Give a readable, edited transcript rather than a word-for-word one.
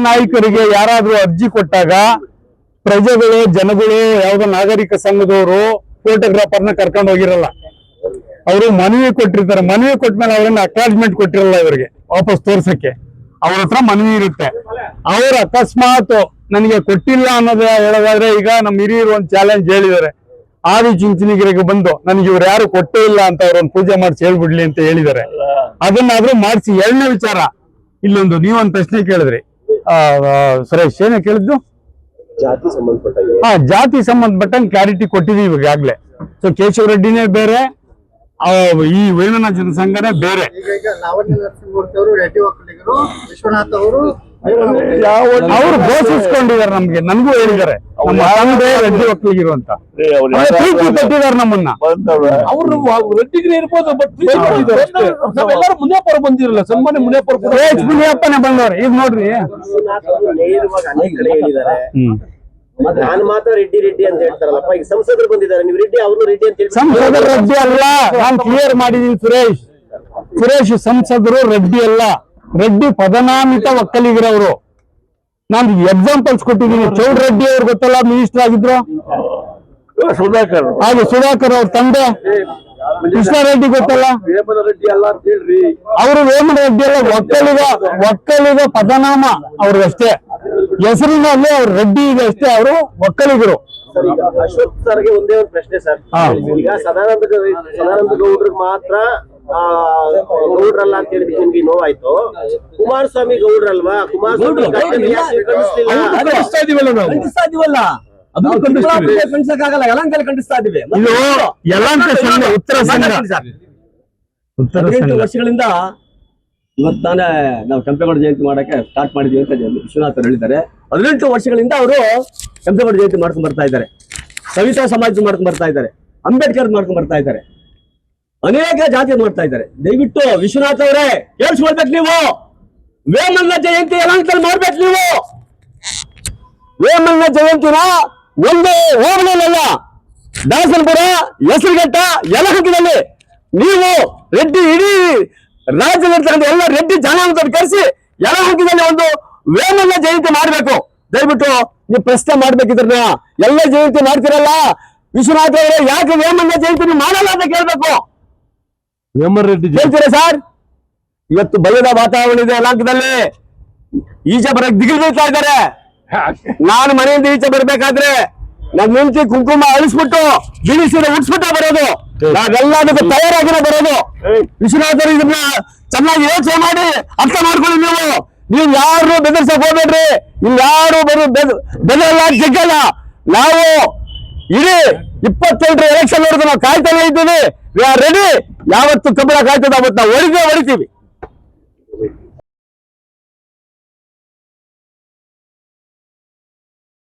ನಾಯಕರಿಗೆ ಯಾರಾದ್ರೂ ಅರ್ಜಿ ಕೊಟ್ಟಾಗ ಪ್ರಜೆಗಳು ಜನಗಳು ಯಾವ್ದೋ ನಾಗರಿಕ ಸಂಘದವರು ಫೋಟೋಗ್ರಾಫರ್ನ ಕರ್ಕೊಂಡು ಹೋಗಿರಲ್ಲ. ಅವರು ಮನವಿ ಕೊಟ್ಟಿರ್ತಾರೆ. ಮನವಿ ಕೊಟ್ಮೇಲೆ ಅವ್ರನ್ನ ಅಟ್ಯಾಚ್ಮೆಂಟ್ ಕೊಟ್ಟಿರಲ್ಲ ಇವರಿಗೆ ವಾಪಸ್ ತೋರ್ಸಕ್ಕೆ. ಅವ್ರ ಹತ್ರ ಮನವಿ ಇರುತ್ತೆ. ಅವ್ರು ಅಕಸ್ಮಾತ್ ನನಗೆ ಕೊಟ್ಟಿಲ್ಲ ಅನ್ನೋದು ಹೇಳೋದಾದ್ರೆ, ಈಗ ನಮ್ಮ ಹಿರಿಯರು ಒಂದು ಚಾಲೆಂಜ್ ಹೇಳಿದ್ದಾರೆ, ಆದಿಚುಂಚನಗಿರಿಗೆ ಬಂದು ನನಗೆ ಇವ್ರು ಯಾರು ಕೊಟ್ಟೇ ಇಲ್ಲ ಅಂತ ಅವ್ರೊಂದು ಪೂಜೆ ಮಾಡಿಸಿ ಹೇಳ್ಬಿಡ್ಲಿ ಅಂತ ಹೇಳಿದ್ದಾರೆ. ಅದನ್ನಾದ್ರೂ ಮಾಡಿಸಿ. ಎರಡನೇ ವಿಚಾರ, ಇಲ್ಲೊಂದು ನೀವೊಂದು ಪ್ರಶ್ನೆ ಕೇಳಿದ್ರಿ ಸುರೇಶ್, ಏನೇ ಕೇಳಿದ್ದು? ಜಾತಿ ಸಂಬಂಧಪಟ್ಟಂಗೆ ಕ್ಲಾರಿಟಿ ಕೊಟ್ಟಿದೀವಿ ಈಗಾಗ್ಲೇ. ಸೊ ಕೇಶವ ರೆಡ್ಡಿನೇ ಬೇರೆ, ಈ ವೇಮನ ಜನಸಂಘನೇ ಬೇರೆ. ವಿಶ್ವನಾಥ್ ಅವರು ಘೋಷಿಸ್ಕೊಂಡಿದ್ದಾರೆ ನಮ್ಗೆ, ನನ್ಗೂ ಹೇಳಿದ್ದಾರೆ ನಮ್ಮ ತಂದೆ ರೆಡ್ಡಿ ಒಕ್ಕಲಿಗರು ಅಂತ ಕೊಟ್ಟಿದ್ದಾರೆ ನಮ್ಮನ್ನ. ಅವರು ರೆಡ್ಡಿಗರೇ ಇರ್ಬೋದು, ಬಟ್ ನಾವೆಲ್ಲರೂ ಮುನಿಯಪ್ಪರು ಬಂದಿರಲ್ಲ. ಸನ್ಮಾನ್ಯ ಮುನಿಯಪ್ಪನೇ ಬಂದವ್ರು. ಈಗ ನೋಡ್ರಿ, ನಾನು ಮಾತ್ರ ರೆಡ್ಡಿ ರೆಡ್ಡಿ ಅಂತ ಹೇಳ್ತಾರಲ್ಲಪ್ಪ. ಈಗ ಸಂಸದರು ಬಂದಿದ್ದಾರೆ, ನೀವು ರೆಡ್ಡಿ ಅವರು ರೆಡ್ಡಿ ಅಂತ ಹೇಳಿ. ಸಂಸದರು ರೆಡ್ಡಿ ಅಲ್ಲ, ನಾನು ಕ್ಲಿಯರ್ ಮಾಡಿದೀನಿ ಸುರೇಶ್. ಸಂಸದರು ರೆಡ್ಡಿ ಅಲ್ಲ, ರೆಡ್ಡಿ ಪದನಾಮಿತ ಒಕ್ಕಲಿಗರವರು. ನಾನು ಎಕ್ಸಾಂಪಲ್ಸ್ ಕೊಟ್ಟಿದ್ದೀನಿ. ಚೌಡ್ ರೆಡ್ಡಿ ಅವ್ರು ಗೊತ್ತಲ್ಲ, ಮಿನಿಸ್ಟರ್ ಆಗಿದ್ರು. ಸುಧಾಕರ್ ಅವ್ರ ತಂದೆ ಕೃಷ್ಣ ರೆಡ್ಡಿ ಗೊತ್ತಲ್ಲ, ಅವರು ವೇಮನ ರೆಡ್ಡಿ ಅಲ್ಲ, ಒಕ್ಕಲಿಗ ಪದನಾಮ ಅವ್ರಿಗಷ್ಟೇ. ಹೆಸರಿನಲ್ಲಿ ಅವ್ರು ರೆಡ್ಡಿ ಇದೆ ಅಷ್ಟೇ, ಅವರು ಒಕ್ಕಲಿಗರು. ಅಶೋಕ್ ಸರ್ಗೆ ಒಂದೇ ಒಂದು ಪ್ರಶ್ನೆ ಸರ್. ಈಗ ಸದಾನಂದ ಗೌಡ್ರಿಗೆ ಮಾತ್ರ ಗೌಡ್ರಲ್ಲ ಅಂತ ಹೇಳಿದ್ರೆ ನಿಮ್ಗೆ ನೋವಾಯ್ತು. ಕುಮಾರಸ್ವಾಮಿ ಗೌಡ್ರಲ್ವಾ? ಕುಮಾರಸ್ವಾಮಿ ವರ್ಷಗಳಿಂದ ಇವತ್ತಾನೆ ನಾವು ಕೆಂಪೇಗೌಡ ಜಯಂತಿ ಮಾಡಕ್ಕೆ ಸ್ಟಾರ್ಟ್ ಮಾಡಿದ್ವಿ ಅಂತ ವಿಶ್ವನಾಥ್ ಅವರು ಹೇಳಿದ್ದಾರೆ. 18 ವರ್ಷಗಳಿಂದ ಅವರು ಕೆಂಪೇಗೌಡ ಜಯಂತಿ ಮಾಡ್ಕೊಂಡ್ ಬರ್ತಾ ಇದ್ದಾರೆ, ಸವಿತಾ ಸಮಾಜ ಮಾಡ್ಕೊಂಡ್ ಬರ್ತಾ ಇದ್ದಾರೆ, ಅಂಬೇಡ್ಕರ್ ಮಾಡ್ಕೊಂಡ್ ಬರ್ತಾ ಇದ್ದಾರೆ, ಅನೇಕ ಜಾತಿ ಮಾಡ್ತಾ ಇದ್ದಾರೆ. ದಯವಿಟ್ಟು ವಿಶ್ವನಾಥ್ ಅವರೇ ಕೇಳಿಸ್ಕೊಳ್ಬೇಕು, ನೀವು ವೇಮನ ಜಯಂತಿ ಯಲಹಂಕದಲ್ಲಿ ಮಾಡ್ಬೇಕು. ನೀವು ವೇಮನ ಜಯಂತಿನ ಒಂದು ಹೋಬಳಿಯಲ್ಲ, ದಾಸನಪುರ, ಹೆಸರುಘಟ್ಟ, ಯಲಹಂಕದಲ್ಲಿ ನೀವು ರೆಡ್ಡಿ ಇಡೀ ರಾಜ್ಯದಲ್ಲಿರ್ತಕ್ಕಂಥ ಎಲ್ಲ ರೆಡ್ಡಿ ಜನಾಂಗದವ್ರು ಕರೆಸಿ ಯಲಹಂಕದಲ್ಲಿ ಒಂದು ವೇಮನ ಜಯಂತಿ ಮಾಡ್ಬೇಕು. ದಯವಿಟ್ಟು ನೀವು ಪ್ರಶ್ನೆ ಮಾಡ್ಬೇಕಿದ್ರನ್ನ. ಎಲ್ಲ ಜಯಂತಿ ಮಾಡ್ತಿರಲ್ಲ, ವಿಶ್ವನಾಥ್ ಅವರೇ ಯಾಕೆ ವೇಮನ ಜಯಂತಿ ಮಾಡಲ್ಲ ಅಂತ ಕೇಳ್ಬೇಕು. ವೇಮನ ರೆಡ್ಡಿ ಹೇಳ್ತೀರಾ ಸರ್? ಇವತ್ತು ಭಯದ ವಾತಾವರಣ ಇದೆ ಯಲಹಂಕದಲ್ಲಿ. ಈಚೆ ಬರಕ್ ದಿಗಿಲ್ ಬೀಳ್ತಾ ಇದ್ದಾರೆ. ನಾನು ಮನೆಯಿಂದ ಈಚೆ ಬರ್ಬೇಕಾದ್ರೆ ನನ್ನ ಹೆಂಡತಿ ಕುಂಕುಮ ಅಳಿಸ್ಬಿಟ್ಟು ಬಿಳಿ ಸೀರೆ ಉಡ್ಸ್ಬಿಟ್ಟ ಬರೋದು. ನಾವೆಲ್ಲದಕ್ಕೂ ತಯಾರಾಗಿರೋ ಬರೋದು. ವಿಶ್ವನಾಥರು ಇದನ್ನ ಚೆನ್ನಾಗಿ ಯೋಚನೆ ಮಾಡಿ ಅರ್ಥ ಮಾಡ್ಕೊಳ್ಳಿ. ನೀವು ಯಾರು ಬೆದರ್ಸಕ್ ಹೋಗ್ಬೇಡ್ರಿ. ಇಲ್ಲಿ ಯಾರು ಬೆದರಲ್ಲ, ಜಗ್ಗಲ್ಲ. ನಾವು ಇಡೀ 28 ಎಲೆಕ್ಷನ್ ವರೆಗೂ ನಾವು ಕಾಯ್ತಾನೆ ಇದ್ದೀವಿ. We are ready. ಯಾವತ್ತು ಕಬ್ಬಳ ಕಾಯ್ತದ ಅವತ್ತು ನಾವು ಹೊಡಿತೀವಿ.